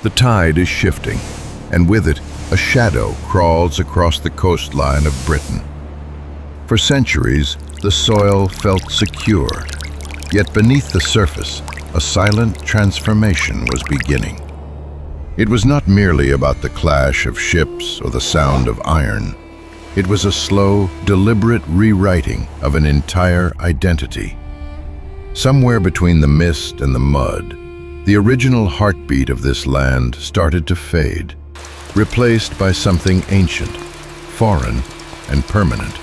The tide is shifting, and with it, a shadow crawls across the coastline of Britain. For centuries, the soil felt secure, yet beneath the surface, a silent transformation was beginning. It was not merely about the clash of ships or the sound of iron. It was a slow, deliberate rewriting of an entire identity. Somewhere between the mist and the mud, the original heartbeat of this land started to fade, replaced by something ancient, foreign, and permanent.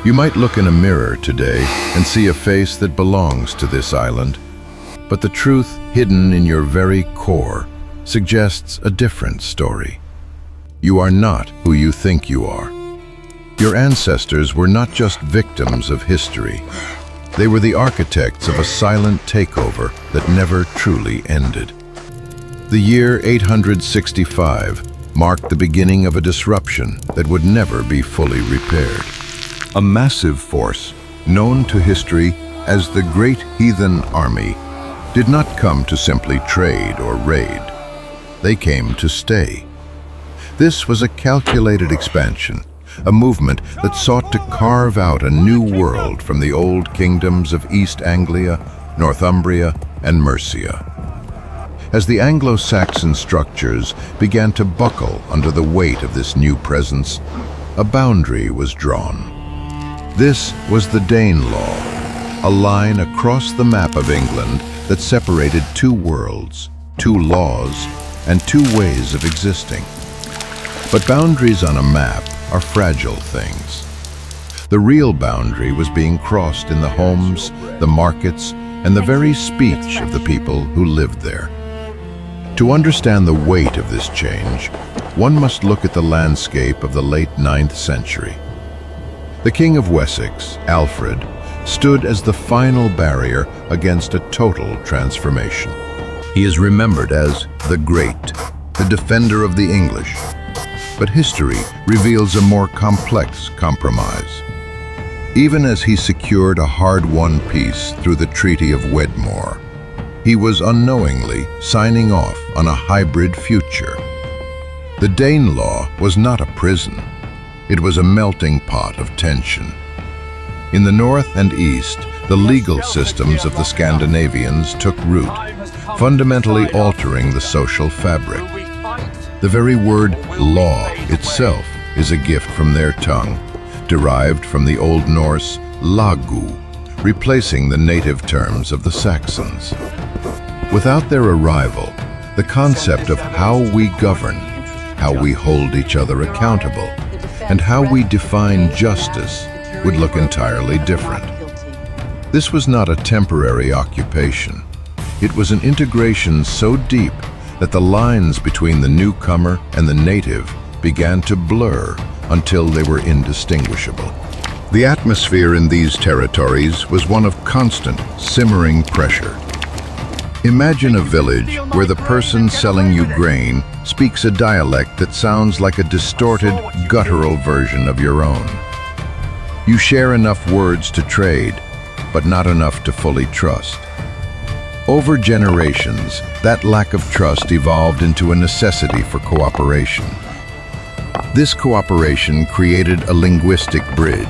You might look in a mirror today and see a face that belongs to this island, but the truth hidden in your very core suggests a different story. You are not who you think you are. Your ancestors were not just victims of history. They were the architects of a silent takeover that never truly ended. The year 865 marked the beginning of a disruption that would never be fully repaired. A massive force, known to history as the Great Heathen Army, did not come to simply trade or raid. They came to stay. This was a calculated expansion, a movement that sought to carve out a new world from the old kingdoms of East Anglia, Northumbria, and Mercia. As the Anglo-Saxon structures began to buckle under the weight of this new presence, a boundary was drawn. This was the Danelaw, a line across the map of England that separated two worlds, two laws, and two ways of existing. But boundaries on a map are fragile things. The real boundary was being crossed in the homes, the markets, and the very speech of the people who lived there. To understand the weight of this change, one must look at the landscape of the late 9th century. The King of Wessex, Alfred, stood as the final barrier against a total transformation. He is remembered as the Great, the defender of the English. But history reveals a more complex compromise. Even as he secured a hard-won peace through the Treaty of Wedmore, he was unknowingly signing off on a hybrid future. The Danelaw was not a prison. It was a melting pot of tension. In the north and east, the legal systems of the Scandinavians took root, fundamentally altering the social fabric. The very word law itself is a gift from their tongue, derived from the Old Norse lagu, replacing the native terms of the Saxons. Without their arrival, the concept of how we govern, how we hold each other accountable, and how we define justice would look entirely different. This was not a temporary occupation. It was an integration so deep that the lines between the newcomer and the native began to blur until they were indistinguishable. The atmosphere in these territories was one of constant, simmering pressure. Imagine a village where the person selling you grain speaks a dialect that sounds like a distorted, guttural version of your own. You share enough words to trade, but not enough to fully trust. Over generations, that lack of trust evolved into a necessity for cooperation. This cooperation created a linguistic bridge,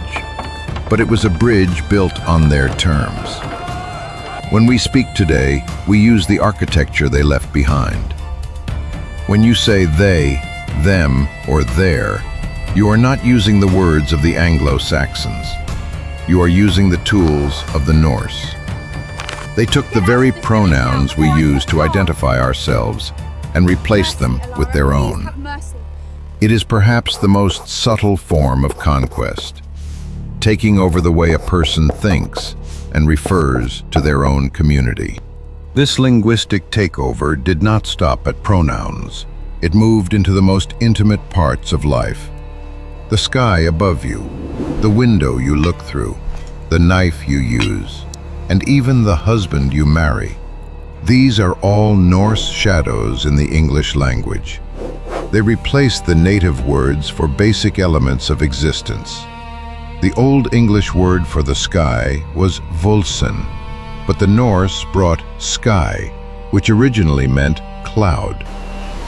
but it was a bridge built on their terms. When we speak today, we use the architecture they left behind. When you say they, them, or their, you are not using the words of the Anglo-Saxons. You are using the tools of the Norse. They took the very pronouns we use to identify ourselves and replaced them with their own. It is perhaps the most subtle form of conquest, taking over the way a person thinks and refers to their own community. This linguistic takeover did not stop at pronouns. It moved into the most intimate parts of life. The sky above you, the window you look through, the knife you use, and even the husband you marry. These are all Norse shadows in the English language. They replaced the native words for basic elements of existence. The Old English word for the sky was volsen, but the Norse brought sky, which originally meant cloud.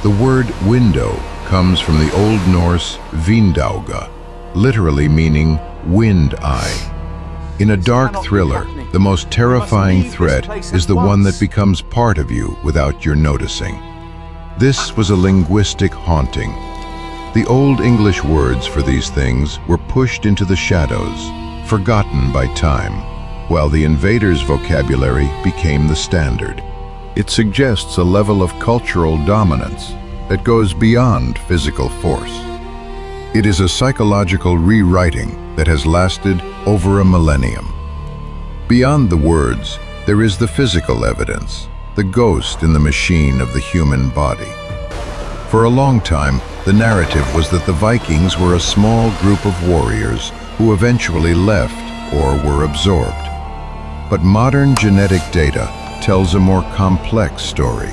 The word window comes from the Old Norse vindauga, literally meaning wind eye. In a dark thriller, the most terrifying threat is the one that becomes part of you without your noticing. This was a linguistic haunting. The Old English words for these things were pushed into the shadows, forgotten by time, while the invader's vocabulary became the standard. It suggests a level of cultural dominance that goes beyond physical force. It is a psychological rewriting that has lasted over a millennium. Beyond the words, there is the physical evidence, the ghost in the machine of the human body. For a long time, the narrative was that the Vikings were a small group of warriors who eventually left or were absorbed. But modern genetic data tells a more complex story.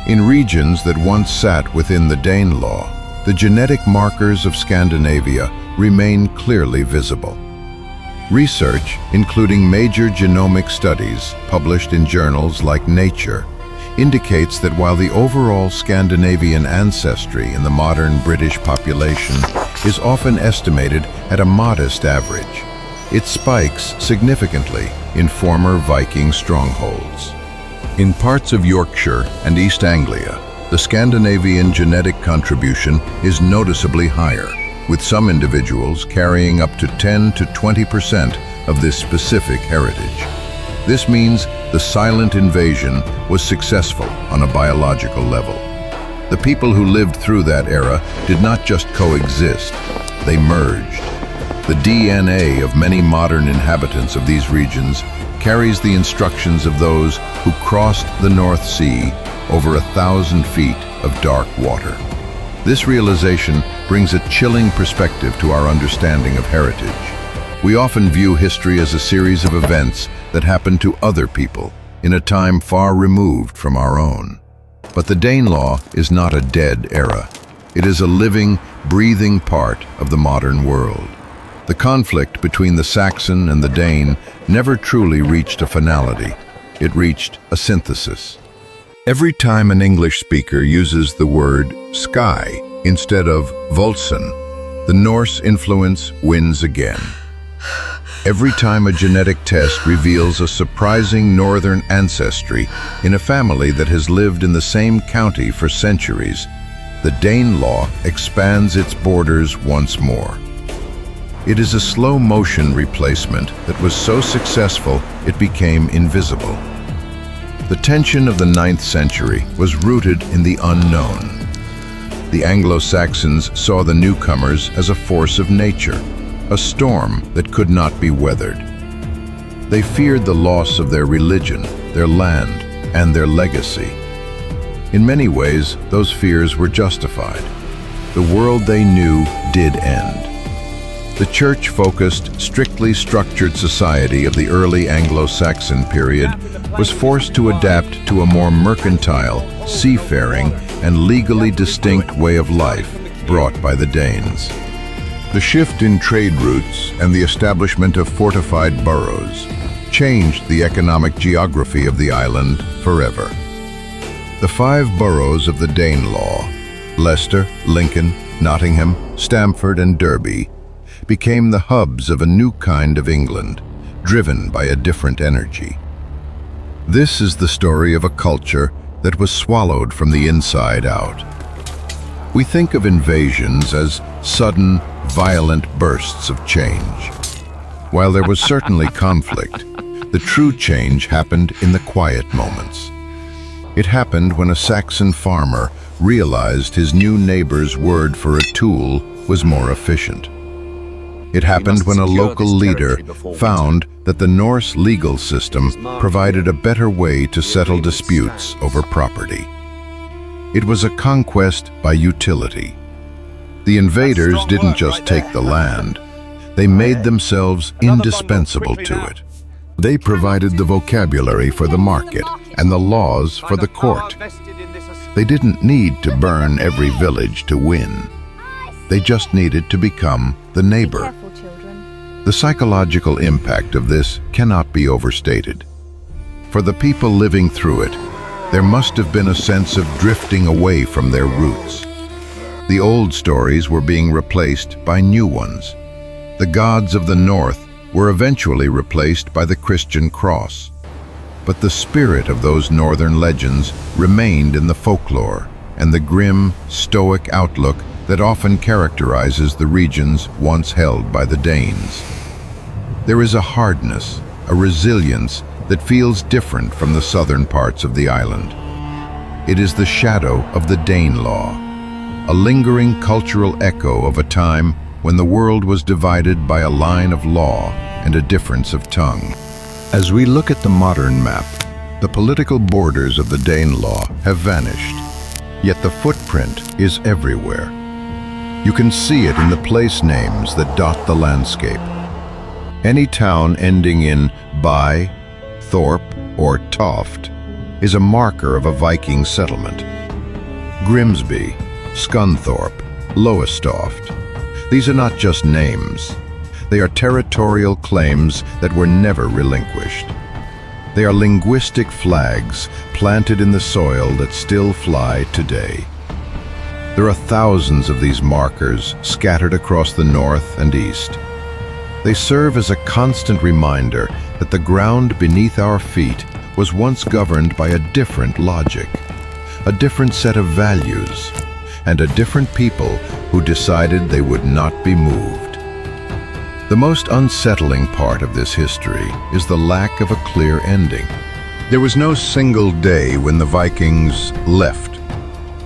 In regions that once sat within the Danelaw, the genetic markers of Scandinavia remain clearly visible. Research, including major genomic studies published in journals like Nature, indicates that while the overall Scandinavian ancestry in the modern British population is often estimated at a modest average, it spikes significantly in former Viking strongholds. In parts of Yorkshire and East Anglia, the Scandinavian genetic contribution is noticeably higher, with some individuals carrying up to 10 to 20% of this specific heritage. This means the silent invasion was successful on a biological level. The people who lived through that era did not just coexist, they merged. The DNA of many modern inhabitants of these regions carries the instructions of those who crossed the North Sea over 1,000 feet of dark water. This realization brings a chilling perspective to our understanding of heritage. We often view history as a series of events that happened to other people in a time far removed from our own. But the Danelaw is not a dead era. It is a living, breathing part of the modern world. The conflict between the Saxon and the Dane never truly reached a finality. It reached a synthesis. Every time an English speaker uses the word sky instead of Volsen, the Norse influence wins again. Every time a genetic test reveals a surprising northern ancestry in a family that has lived in the same county for centuries, the Danelaw expands its borders once more. It is a slow-motion replacement that was so successful it became invisible. The tension of the 9th century was rooted in the unknown. The Anglo-Saxons saw the newcomers as a force of nature, a storm that could not be weathered. They feared the loss of their religion, their land, and their legacy. In many ways, those fears were justified. The world they knew did end. The church-focused, strictly structured society of the early Anglo-Saxon period was forced to adapt to a more mercantile, seafaring, and legally distinct way of life brought by the Danes. The shift in trade routes and the establishment of fortified boroughs changed the economic geography of the island forever. The 5 boroughs of the Danelaw, Leicester, Lincoln, Nottingham, Stamford, and Derby, became the hubs of a new kind of England, driven by a different energy. This is the story of a culture that was swallowed from the inside out. We think of invasions as sudden, violent bursts of change. While there was certainly conflict, the true change happened in the quiet moments. It happened when a Saxon farmer realized his new neighbor's word for a tool was more efficient. It happened when a local leader found that the Norse legal system provided a better way to settle disputes over property. It was a conquest by utility. The invaders didn't just take the land, they made themselves indispensable to it. They provided the vocabulary for the market and the laws for the court. They didn't need to burn every village to win. They just needed to become the neighbor. The psychological impact of this cannot be overstated. For the people living through it, there must have been a sense of drifting away from their roots. The old stories were being replaced by new ones. The gods of the north were eventually replaced by the Christian cross. But the spirit of those northern legends remained in the folklore and the grim, stoic outlook that often characterizes the regions once held by the Danes. There is a hardness, a resilience that feels different from the southern parts of the island. It is the shadow of the Danelaw, a lingering cultural echo of a time when the world was divided by a line of law and a difference of tongue. As we look at the modern map, the political borders of the Danelaw have vanished, yet the footprint is everywhere. You can see it in the place names that dot the landscape. Any town ending in by, thorp, or toft is a marker of a Viking settlement. Grimsby, Scunthorpe, Lowestoft. These are not just names. They are territorial claims that were never relinquished. They are linguistic flags planted in the soil that still fly today. There are thousands of these markers scattered across the north and east. They serve as a constant reminder that the ground beneath our feet was once governed by a different logic, a different set of values, and a different people who decided they would not be moved. The most unsettling part of this history is the lack of a clear ending. There was no single day when the Vikings left.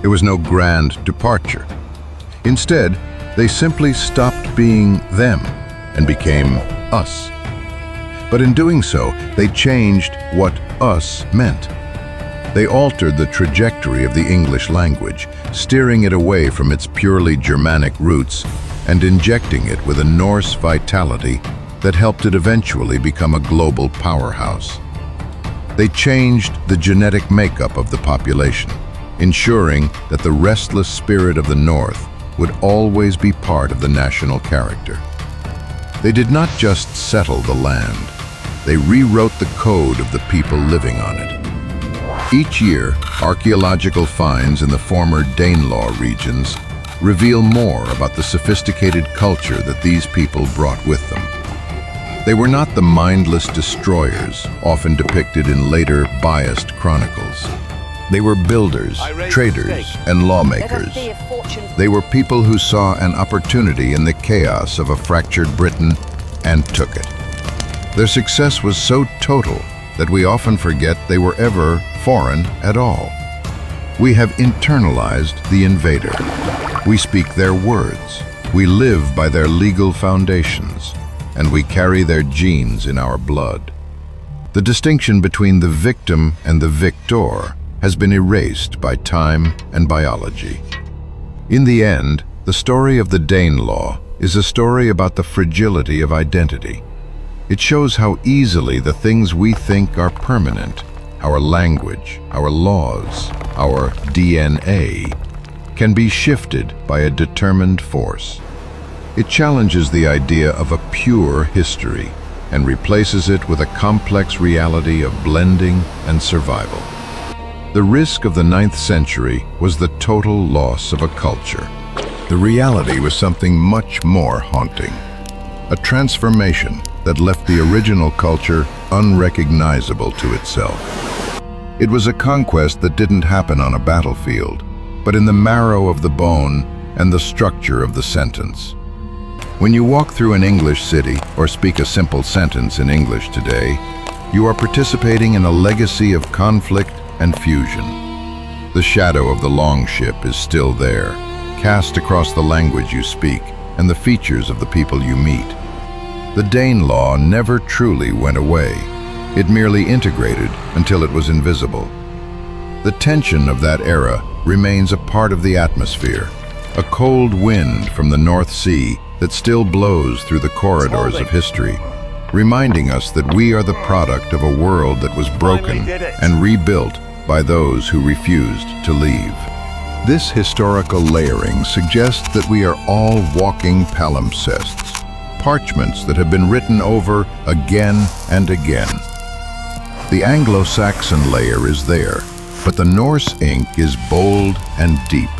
There was no grand departure. Instead, they simply stopped being them and became us. But in doing so, they changed what us meant. They altered the trajectory of the English language, steering it away from its purely Germanic roots and injecting it with a Norse vitality that helped it eventually become a global powerhouse. They changed the genetic makeup of the population, ensuring that the restless spirit of the North would always be part of the national character. They did not just settle the land, they rewrote the code of the people living on it. Each year, archaeological finds in the former Danelaw regions reveal more about the sophisticated culture that these people brought with them. They were not the mindless destroyers often depicted in later biased chronicles. They were builders, traders, and lawmakers. They were people who saw an opportunity in the chaos of a fractured Britain and took it. Their success was so total that we often forget they were ever foreign at all. We have internalized the invader. We speak their words. We live by their legal foundations, and we carry their genes in our blood. The distinction between the victim and the victor has been erased by time and biology. In the end, the story of the Danelaw is a story about the fragility of identity. It shows how easily the things we think are permanent, our language, our laws, our DNA, can be shifted by a determined force. It challenges the idea of a pure history and replaces it with a complex reality of blending and survival. The risk of the 9th century was the total loss of a culture. The reality was something much more haunting. A transformation that left the original culture unrecognizable to itself. It was a conquest that didn't happen on a battlefield, but in the marrow of the bone and the structure of the sentence. When you walk through an English city or speak a simple sentence in English today, you are participating in a legacy of conflict and fusion. The shadow of the long ship is still there, cast across the language you speak and the features of the people you meet. The Danelaw never truly went away. It merely integrated until it was invisible. The tension of that era remains a part of the atmosphere, a cold wind from the North Sea that still blows through the corridors of history, reminding us that we are the product of a world that was broken and rebuilt by those who refused to leave. This historical layering suggests that we are all walking palimpsests, parchments that have been written over again and again. The Anglo-Saxon layer is there, But the Norse ink is bold and deep.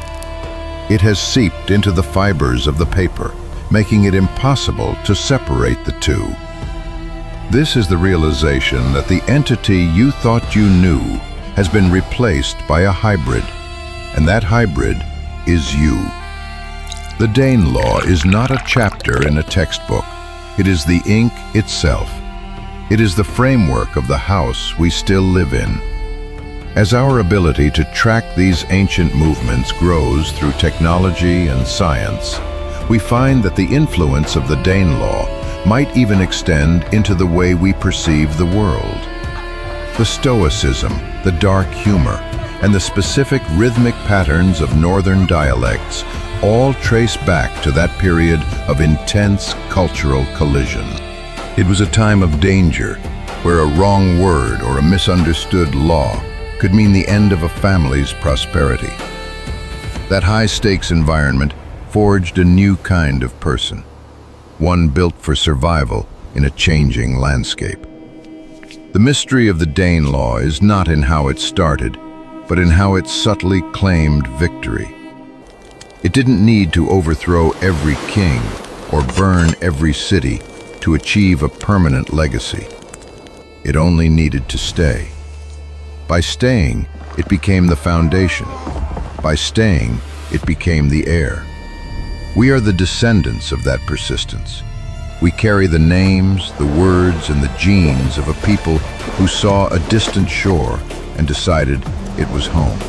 It has seeped into the fibers of the paper, making it impossible to separate the two. This is the realization that the entity you thought you knew has been replaced by a hybrid, and that hybrid is you. The Danelaw is not a chapter in a textbook. It is the ink itself. It is the framework of the house we still live in. As our ability to track these ancient movements grows through technology and science, we find that the influence of the Danelaw might even extend into the way we perceive the world. The stoicism, the dark humor, and the specific rhythmic patterns of northern dialects all trace back to that period of intense cultural collision. It was a time of danger, where a wrong word or a misunderstood law could mean the end of a family's prosperity. That high-stakes environment forged a new kind of person, one built for survival in a changing landscape. The mystery of the Danelaw is not in how it started, but in how it subtly claimed victory. It didn't need to overthrow every king or burn every city to achieve a permanent legacy. It only needed to stay. By staying, it became the foundation. By staying, it became the heir. We are the descendants of that persistence. We carry the names, the words, and the genes of a people who saw a distant shore and decided it was home.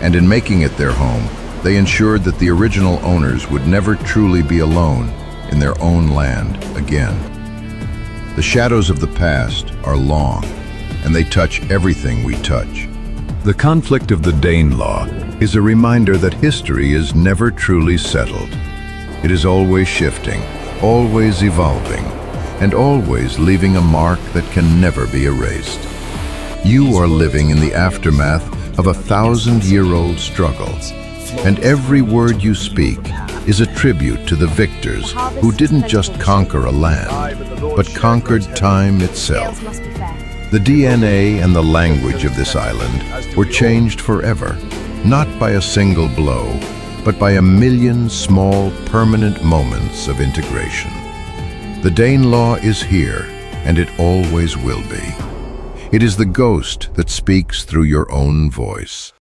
And in making it their home, they ensured that the original owners would never truly be alone in their own land again. The shadows of the past are long, and they touch everything we touch. The conflict of the Danelaw is a reminder that history is never truly settled. It is always shifting, always evolving, and always leaving a mark that can never be erased. You are living in the aftermath of a 1,000-year-old struggle, and every word you speak is a tribute to the victors who didn't just conquer a land, but conquered time itself. The DNA and the language of this island were changed forever, not by a single blow, but by a million small, permanent moments of integration. The Danelaw is here, and it always will be. It is the ghost that speaks through your own voice.